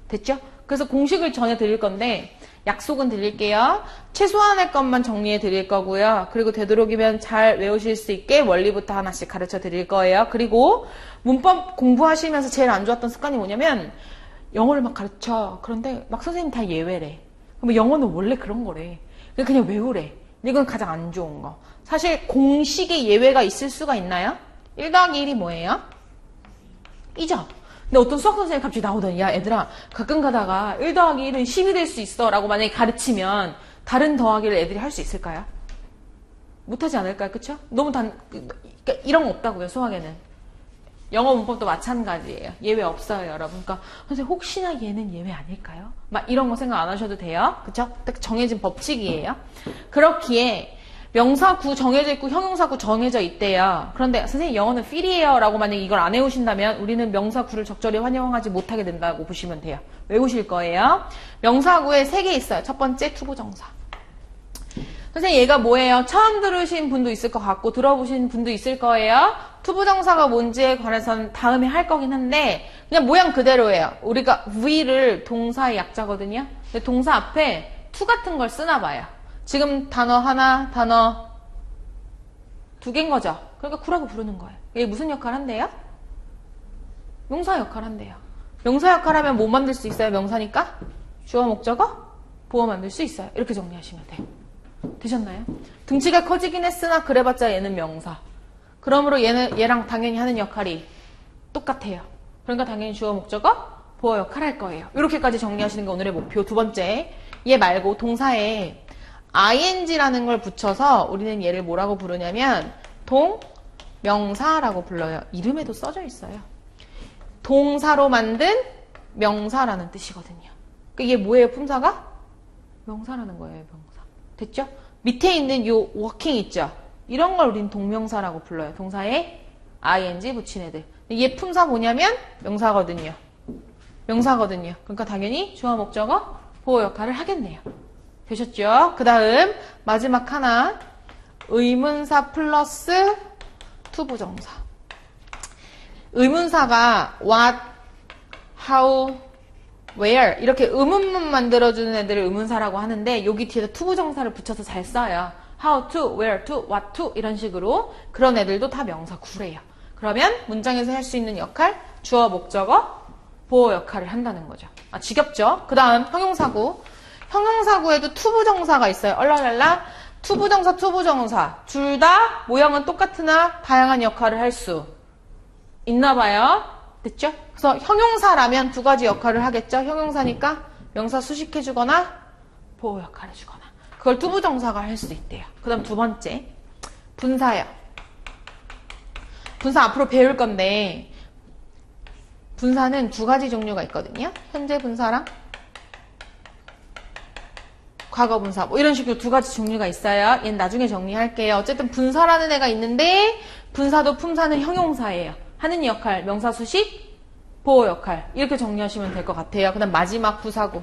됐죠? 그래서 공식을 전해 드릴 건데 약속은 드릴게요. 최소한의 것만 정리해 드릴 거고요. 그리고 되도록이면 잘 외우실 수 있게 원리부터 하나씩 가르쳐 드릴 거예요. 그리고 문법 공부하시면서 제일 안 좋았던 습관이 뭐냐면 영어를 막 가르쳐. 그런데 막 선생님 다 예외래. 그럼 영어는 원래 그런 거래. 그냥 외우래. 이건 가장 안 좋은 거. 사실 공식에 예외가 있을 수가 있나요? 1 더하기 1이 뭐예요? 2죠. 근데 어떤 수학 선생님이 갑자기 나오더니 야 얘들아 가끔 가다가 1 더하기 1은 10이 될 수 있어 라고 만약에 가르치면 다른 더하기를 애들이 할 수 있을까요? 못하지 않을까요? 그쵸? 너무 그러니까 이런 거 없다고요. 수학에는. 영어 문법도 마찬가지예요. 예외 없어요 여러분. 그러니까 선생님 혹시나 얘는 예외 아닐까요? 막 이런 거 생각 안 하셔도 돼요. 그쵸? 딱 정해진 법칙이에요. 그렇기에 명사 구 정해져 있고 형용사 구 정해져 있대요. 그런데 선생님 영어는 feel이에요 라고 만약에 이걸 안 외우신다면 우리는 명사 구를 적절히 활용하지 못하게 된다고 보시면 돼요. 외우실 거예요. 명사 구에 3개 있어요. 첫 번째 투부정사. 선생님 얘가 뭐예요? 처음 들으신 분도 있을 것 같고 들어보신 분도 있을 거예요. 투부정사가 뭔지에 관해서는 다음에 할 거긴 한데 그냥 모양 그대로예요. 우리가 we를 동사의 약자거든요. 근데 동사 앞에 to 같은 걸 쓰나 봐요. 지금 단어 하나, 단어 2개인 거죠. 그러니까 구라고 부르는 거예요. 이게 무슨 역할 한대요? 명사 역할 한대요. 명사 역할 하면 뭐 만들 수 있어요? 명사니까? 주어, 목적어, 보어 만들 수 있어요. 이렇게 정리하시면 돼요. 되셨나요? 등치가 커지긴 했으나 그래봤자 얘는 명사. 그러므로 얘랑 당연히 하는 역할이 똑같아요. 그러니까 당연히 주어, 목적어, 보어 역할 할 거예요. 이렇게까지 정리하시는 게 오늘의 목표. 2번째, 얘 말고 동사에 ing라는 걸 붙여서 우리는 얘를 뭐라고 부르냐면 동명사라고 불러요. 이름에도 써져 있어요. 동사로 만든 명사라는 뜻이거든요. 그러니까 이게 뭐예요? 품사가? 명사라는 거예요. 명사. 됐죠? 밑에 있는 요 working 있죠? 이런 걸 우리는 동명사라고 불러요. 동사에 ing 붙인 애들. 얘 품사 뭐냐면 명사거든요. 명사거든요. 그러니까 당연히 주어, 목적어, 보어 역할을 하겠네요. 되셨죠? 그 다음 마지막 하나 의문사 플러스 투부정사. 의문사가 what, how, where 이렇게 의문문 만들어주는 애들을 의문사라고 하는데 여기 뒤에다 투부정사를 붙여서 잘 써요. how to, where to, what to 이런 식으로 그런 애들도 다 명사 구래요. 그러면 문장에서 할 수 있는 역할 주어, 목적어, 보어 역할을 한다는 거죠. 아, 지겹죠? 그 다음 형용사구. 형용사구에도 투부정사가 있어요. 얼랄랄라 투부정사, 투부정사 둘 다 모양은 똑같으나 다양한 역할을 할 수 있나 봐요. 됐죠? 그래서 형용사라면 2가지 역할을 하겠죠. 형용사니까 명사 수식해주거나 보호 역할을 해주거나 그걸 투부정사가 할 수 있대요. 그 다음 2번째 분사요. 분사 앞으로 배울 건데 분사는 2가지 종류가 있거든요. 현재 분사랑 과거 분사 뭐 이런 식으로 2가지 종류가 있어요. 얘는 나중에 정리할게요. 어쨌든 분사라는 애가 있는데 분사도 품사는 형용사예요. 하는 역할, 명사 수식, 보호 역할 이렇게 정리하시면 될 것 같아요. 그 다음 마지막 부사구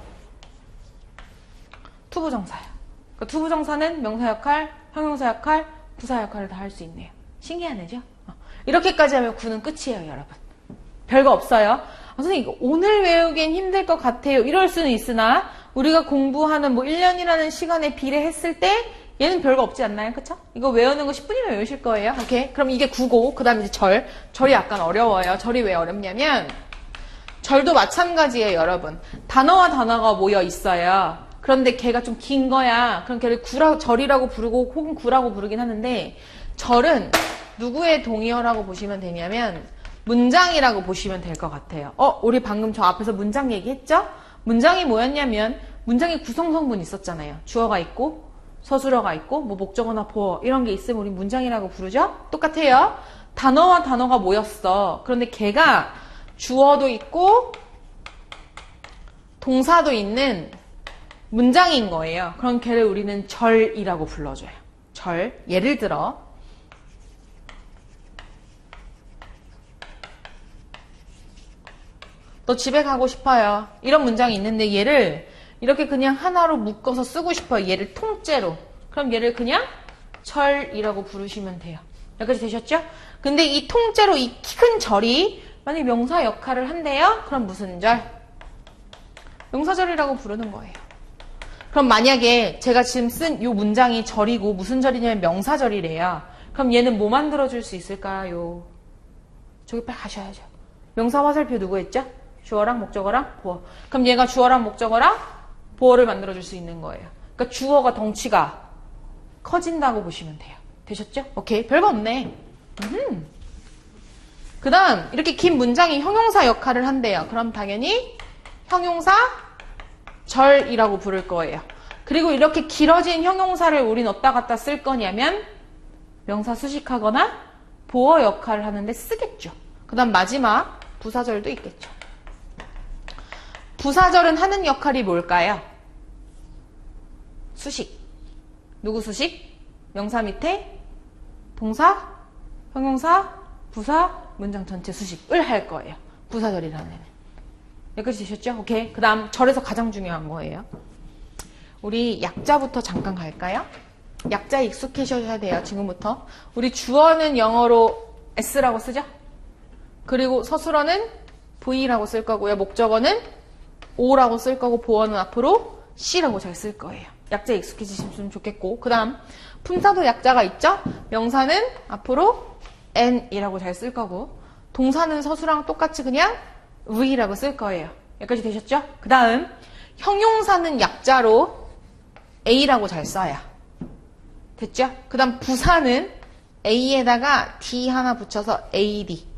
투부정사예요. 그러니까 투부정사는 명사 역할, 형용사 역할, 부사 역할을 다 할 수 있네요. 신기한 애죠? 이렇게까지 하면 구는 끝이에요, 여러분. 별거 없어요. 선생님 이거 오늘 외우기엔 힘들 것 같아요. 이럴 수는 있으나 우리가 공부하는 뭐 1년이라는 시간에 비례했을 때 얘는 별거 없지 않나요? 그쵸? 이거 외우는 거 10분이면 외우실 거예요. 오케이? 그럼 이게 구고 그 다음에 이제 절. 절이 약간 어려워요. 절이 왜 어렵냐면 절도 마찬가지예요, 여러분. 단어와 단어가 모여 있어요. 그런데 걔가 좀 긴 거야. 그럼 걔를 절이라고 부르고 혹은 구라고 부르긴 하는데 절은 누구의 동의어라고 보시면 되냐면 문장이라고 보시면 될 것 같아요. 우리 방금 저 앞에서 문장 얘기했죠? 문장이 뭐였냐면 문장의 구성성분 있었잖아요. 주어가 있고 서술어가 있고 뭐 목적어나 보어 이런 게 있으면 우리 문장이라고 부르죠? 똑같아요. 단어와 단어가 모였어. 그런데 걔가 주어도 있고 동사도 있는 문장인 거예요. 그럼 걔를 우리는 절이라고 불러줘요. 절. 예를 들어 너 집에 가고 싶어요. 이런 문장이 있는데 얘를 이렇게 그냥 하나로 묶어서 쓰고 싶어요. 얘를 통째로. 그럼 얘를 그냥 절이라고 부르시면 돼요. 여기까지 되셨죠? 근데 이 통째로 이 큰 절이 만약에 명사 역할을 한대요? 그럼 무슨 절? 명사절이라고 부르는 거예요. 그럼 만약에 제가 지금 쓴 이 문장이 절이고 무슨 절이냐면 명사절이래요. 그럼 얘는 뭐 만들어줄 수 있을까요? 저기 빨리 가셔야죠. 명사 화살표 누구 했죠? 주어랑 목적어랑 보어. 그럼 얘가 주어랑 목적어랑 보어를 만들어줄 수 있는 거예요. 그러니까 주어가 덩치가 커진다고 보시면 돼요. 되셨죠? 오케이. 별거 없네. 그 다음 이렇게 긴 문장이 형용사 역할을 한대요. 그럼 당연히 형용사 절이라고 부를 거예요. 그리고 이렇게 길어진 형용사를 우린 어디다 갖다 쓸 거냐면 명사 수식하거나 보어 역할을 하는데 쓰겠죠. 그 다음 마지막 부사절도 있겠죠. 부사절은 하는 역할이 뭘까요? 수식. 누구 수식? 명사 밑에 동사, 형용사, 부사, 문장 전체 수식을 할 거예요. 부사절이라는 애는. 여기까지 되셨죠? 오케이. 그 다음 절에서 가장 중요한 거예요. 우리 약자부터 잠깐 갈까요? 약자에 익숙해져야 돼요. 지금부터. 우리 주어는 영어로 S라고 쓰죠? 그리고 서술어는 V라고 쓸 거고요. 목적어는 O라고 쓸 거고 보어는 앞으로 C라고 잘 쓸 거예요. 약자에 익숙해지시면 좋겠고 그 다음 품사도 약자가 있죠? 명사는 앞으로 N이라고 잘 쓸 거고 동사는 서술어랑 똑같이 그냥 V라고 쓸 거예요. 여기까지 되셨죠? 그 다음 형용사는 약자로 A라고 잘 써요. 됐죠? 그 다음 부사는 A에다가 D 하나 붙여서 AD.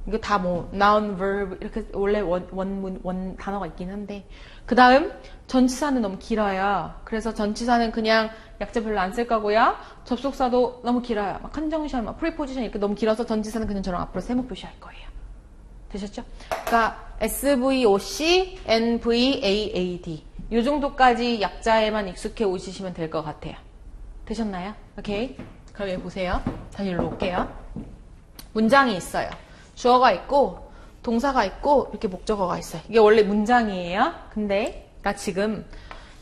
이거 다 뭐 noun, verb 이렇게 원래 원 단어가 있긴 한데 그 다음 전치사는 너무 길어요. 그래서 전치사는 그냥 약자 별로 안 쓸 거고요. 접속사도 너무 길어요. 막 컨정션, 막 프리포지션 이렇게 너무 길어서 전치사는 그냥 저랑 앞으로 세모 표시할 거예요. 되셨죠? 그러니까 SVOC, NVAAD 이 정도까지 약자에만 익숙해 오시면 될 것 같아요. 되셨나요? 오케이. 그럼 여기 보세요. 다시 일로 올게요. 문장이 있어요. 주어가 있고 동사가 있고 이렇게 목적어가 있어요. 이게 원래 문장이에요. 근데 나 지금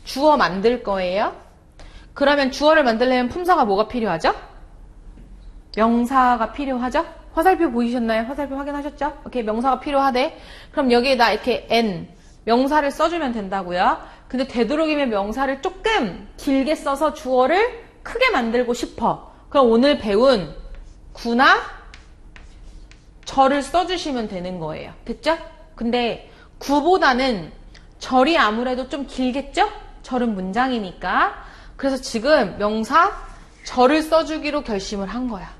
주어 만들 거예요. 그러면 주어를 만들려면 품사가 뭐가 필요하죠? 명사가 필요하죠? 화살표 보이셨나요? 화살표 확인하셨죠? 오케이, 명사가 필요하대. 그럼 여기에다 이렇게 N, 명사를 써주면 된다고요. 근데 되도록이면 명사를 조금 길게 써서 주어를 크게 만들고 싶어. 그럼 오늘 배운 구나 절을 써주시면 되는 거예요. 됐죠? 근데 구보다는 절이 아무래도 좀 길겠죠? 절은 문장이니까. 그래서 지금 명사 절을 써주기로 결심을 한 거야.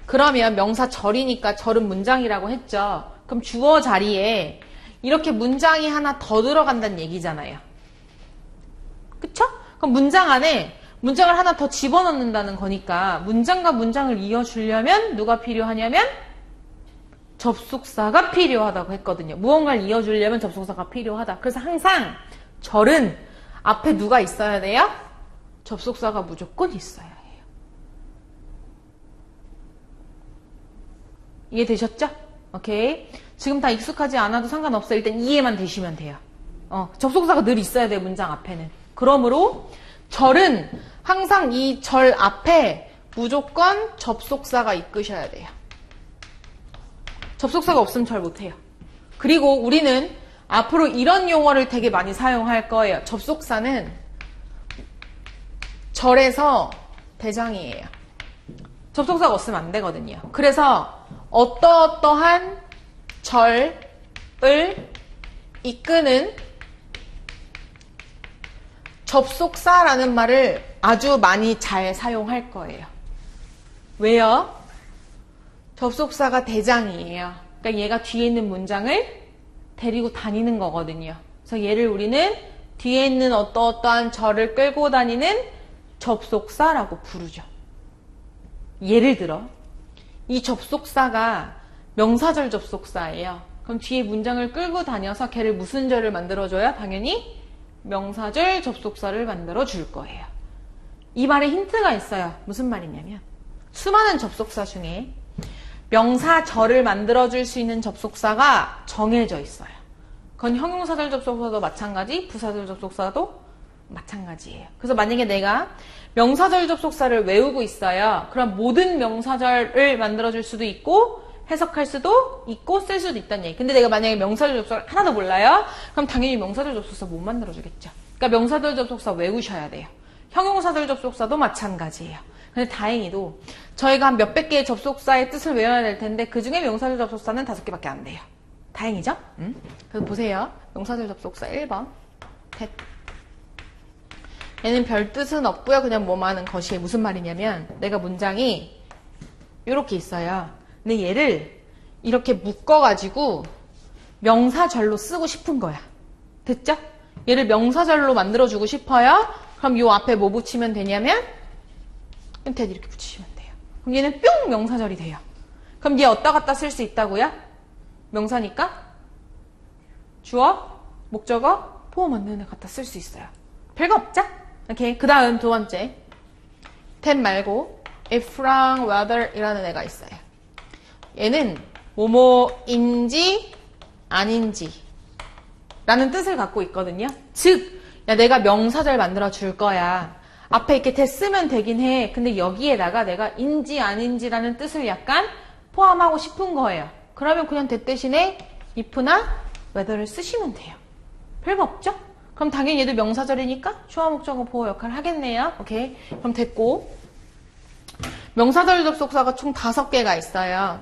그러면 명사 절이니까 절은 문장이라고 했죠. 그럼 주어 자리에 이렇게 문장이 하나 더 들어간다는 얘기잖아요. 그쵸? 그럼 문장 안에 문장을 하나 더 집어넣는다는 거니까 문장과 문장을 이어주려면 누가 필요하냐면 접속사가 필요하다고 했거든요. 무언가를 이어주려면 접속사가 필요하다. 그래서 항상 절은 앞에 누가 있어야 돼요? 접속사가 무조건 있어야 해요. 이해되셨죠? 오케이. 지금 다 익숙하지 않아도 상관없어요. 일단 이해만 되시면 돼요. 접속사가 늘 있어야 돼요. 문장 앞에는. 그러므로 절은 항상 이 절 앞에 무조건 접속사가 이끄셔야 돼요. 접속사가 없으면 절 못해요. 그리고 우리는 앞으로 이런 용어를 되게 많이 사용할 거예요. 접속사는 절에서 대장이에요. 접속사가 없으면 안 되거든요. 그래서 어떠어떠한 절을 이끄는 접속사라는 말을 아주 많이 잘 사용할 거예요. 왜요? 접속사가 대장이에요. 그러니까 얘가 뒤에 있는 문장을 데리고 다니는 거거든요. 그래서 얘를 우리는 뒤에 있는 어떠어떠한 절을 끌고 다니는 접속사라고 부르죠. 예를 들어 이 접속사가 명사절 접속사예요. 그럼 뒤에 문장을 끌고 다녀서 걔를 무슨 절을 만들어줘요? 당연히 명사절 접속사를 만들어 줄 거예요. 이 말에 힌트가 있어요. 무슨 말이냐면 수많은 접속사 중에 명사절을 만들어줄 수 있는 접속사가 정해져 있어요. 그건 형용사절 접속사도 마찬가지, 부사절 접속사도 마찬가지예요. 그래서 만약에 내가 명사절 접속사를 외우고 있어요. 그럼 모든 명사절을 만들어줄 수도 있고 해석할 수도 있고 쓸 수도 있다는 얘기. 근데 내가 만약에 명사절 접속사를 하나도 몰라요? 그럼 당연히 명사절 접속사 못 만들어주겠죠. 그러니까 명사절 접속사 외우셔야 돼요. 형용사절 접속사도 마찬가지예요. 근데 다행히도 저희가 한 몇백 개의 접속사의 뜻을 외워야 될 텐데 그 중에 명사절 접속사는 5개밖에 안 돼요. 다행이죠? 그래서 보세요. 명사절 접속사 1번. 텟. 얘는 별 뜻은 없고요. 그냥 뭐만 하는 것이에요. 무슨 말이냐면 내가 문장이 이렇게 있어요. 근데 얘를 이렇게 묶어가지고 명사절로 쓰고 싶은 거야. 됐죠? 얘를 명사절로 만들어주고 싶어요. 그럼 요 앞에 뭐 붙이면 되냐면 텟 이렇게 붙이시면 돼요. 그럼 얘는 뿅 명사절이 돼요. 그럼 얘 어디다 갖다 쓸 수 있다고요? 명사니까 주어, 목적어, 보어 맞는 데 갖다 쓸 수 있어요. 별거 없죠? 오케이. 그 다음 두 번째. that 말고 if랑 whether이라는 애가 있어요. 얘는 뭐뭐인지 아닌지 라는 뜻을 갖고 있거든요. 즉, 야, 내가 명사절 만들어 줄 거야. 앞에 이렇게 됐으면 되긴 해. 근데 여기에다가 내가 인지 아닌지라는 뜻을 약간 포함하고 싶은 거예요. 그러면 그냥 that 대신에 if나 whether를 쓰시면 돼요. 별거 없죠? 그럼 당연히 얘도 명사절이니까 주어 목적어 보호 역할을 하겠네요. 오케이. 그럼 됐고. 명사절 접속사가 총 5개가 있어요.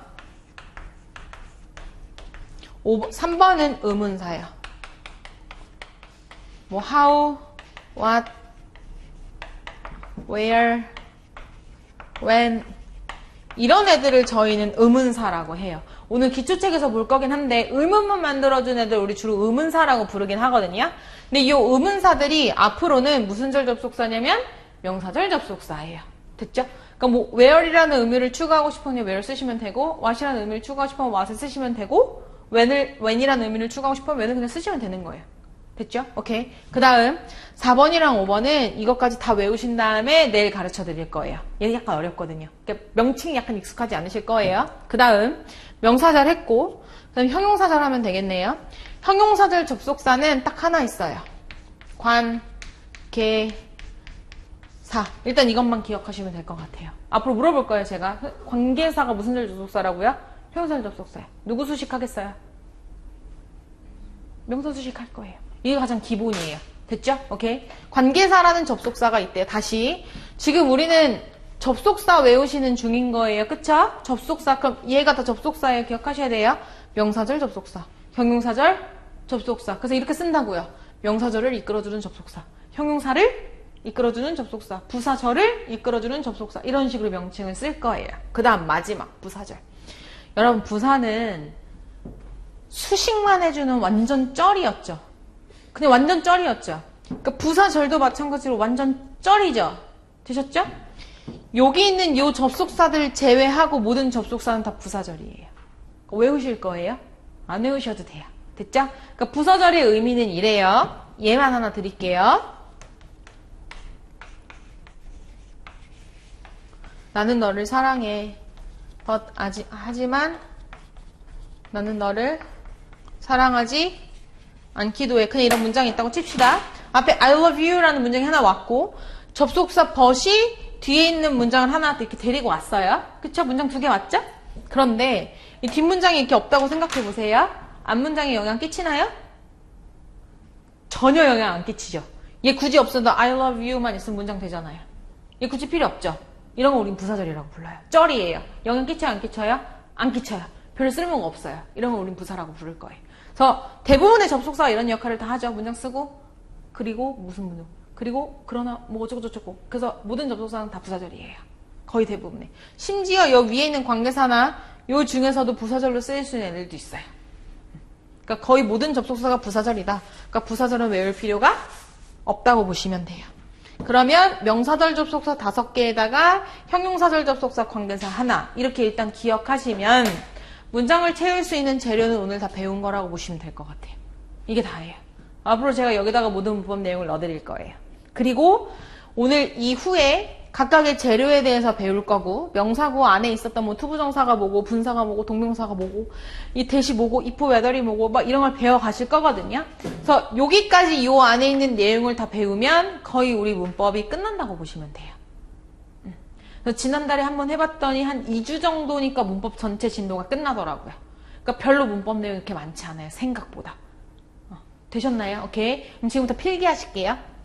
3번은 의문사예요. 뭐 how, what, where, when 이런 애들을 저희는 의문사라고 해요. 오늘 기초책에서 볼 거긴 한데 의문만 만들어준 애들 우리 주로 의문사라고 부르긴 하거든요. 근데 이 의문사들이 앞으로는 무슨 절 접속사냐면 명사절 접속사예요. 됐죠? 그러니까 뭐 where이라는 의미를 추가하고 싶으면 where 쓰시면 되고 what이라는 의미를 추가하고 싶으면 what을 쓰시면 되고 when이라는 의미를 추가하고 싶으면 when을 그냥 쓰시면 되는 거예요. 됐죠? 오케이. 그 다음 4번이랑 5번은 이것까지 다 외우신 다음에 내일 가르쳐 드릴 거예요. 얘는 약간 어렵거든요. 그러니까 명칭이 약간 익숙하지 않으실 거예요. 그 다음 명사절 했고 그 다음 형용사절 하면 되겠네요. 형용사절 접속사는 딱 하나 있어요. 관, 계, 사. 일단 이것만 기억하시면 될 것 같아요. 앞으로 물어볼 거예요, 제가. 관계사가 무슨 절 접속사라고요? 형용사절 접속사요. 누구 수식하겠어요? 명사 수식할 거예요. 이게 가장 기본이에요. 됐죠? 오케이. 관계사라는 접속사가 있대요. 다시. 지금 우리는 접속사 외우시는 중인 거예요. 그쵸? 접속사. 그럼 얘가 다 접속사예요. 기억하셔야 돼요. 명사절 접속사. 형용사절 접속사. 그래서 이렇게 쓴다고요. 명사절을 이끌어주는 접속사. 형용사를 이끌어주는 접속사. 부사절을 이끌어주는 접속사. 이런 식으로 명칭을 쓸 거예요. 그 다음 마지막 부사절. 여러분 부사는 수식만 해주는 완전 쩔이었죠. 그냥 완전 쩔이었죠. 그러니까 부사절도 마찬가지로 완전 쩔이죠. 되셨죠? 여기 있는 요 접속사들 제외하고 모든 접속사는 다 부사절이에요. 외우실 거예요? 안 외우셔도 돼요. 됐죠? 그러니까 부사절의 의미는 이래요. 얘만 하나 드릴게요. 나는 너를 사랑해. 하지만 나는 너를 사랑하지 않기도 해. 그냥 이런 문장이 있다고 칩시다. 앞에 I love you 라는 문장이 하나 왔고 접속사 but이 뒤에 있는 문장을 하나 이렇게 데리고 왔어요. 그쵸? 문장 2개 왔죠? 그런데 이 뒷문장이 이렇게 없다고 생각해 보세요. 앞문장에 영향 끼치나요? 전혀 영향 안 끼치죠. 얘 굳이 없어도 I love you만 있으면 문장 되잖아요. 얘 굳이 필요 없죠. 이런 거 우린 부사절이라고 불러요. 쩔이에요. 영향 끼쳐요? 안 끼쳐요? 안 끼쳐요. 별로 쓸모가 없어요. 이런 거 우린 부사라고 부를 거예요. 그래서 대부분의 접속사가 이런 역할을 다 하죠. 문장 쓰고 그리고 무슨 문장 그리고 그러나 뭐 어쩌고저쩌고. 그래서 모든 접속사는 다 부사절이에요. 거의 대부분의. 심지어 여 위에 있는 관계사나 요 중에서도 부사절로 쓰일 수 있는 애들도 있어요. 그러니까 거의 모든 접속사가 부사절이다. 그러니까 부사절은 외울 필요가 없다고 보시면 돼요. 그러면 명사절 접속사 5개에다가 형용사절 접속사 관계사 하나 이렇게 일단 기억하시면 문장을 채울 수 있는 재료는 오늘 다 배운 거라고 보시면 될 것 같아요. 이게 다예요. 앞으로 제가 여기다가 모든 문법 내용을 넣어드릴 거예요. 그리고 오늘 이후에 각각의 재료에 대해서 배울 거고 명사구 안에 있었던 뭐 투부정사가 뭐고 분사가 뭐고 동명사가 뭐고 이 대시 뭐고 if whether이 뭐고 막 이런 걸 배워가실 거거든요. 그래서 여기까지 이 안에 있는 내용을 다 배우면 거의 우리 문법이 끝난다고 보시면 돼요. 그래서 지난달에 한번 해봤더니 한 2주 정도니까 문법 전체 진도가 끝나더라고요. 그러니까 별로 문법 내용이 이렇게 많지 않아요. 생각보다. 되셨나요? 오케이. 그럼 지금부터 필기하실게요.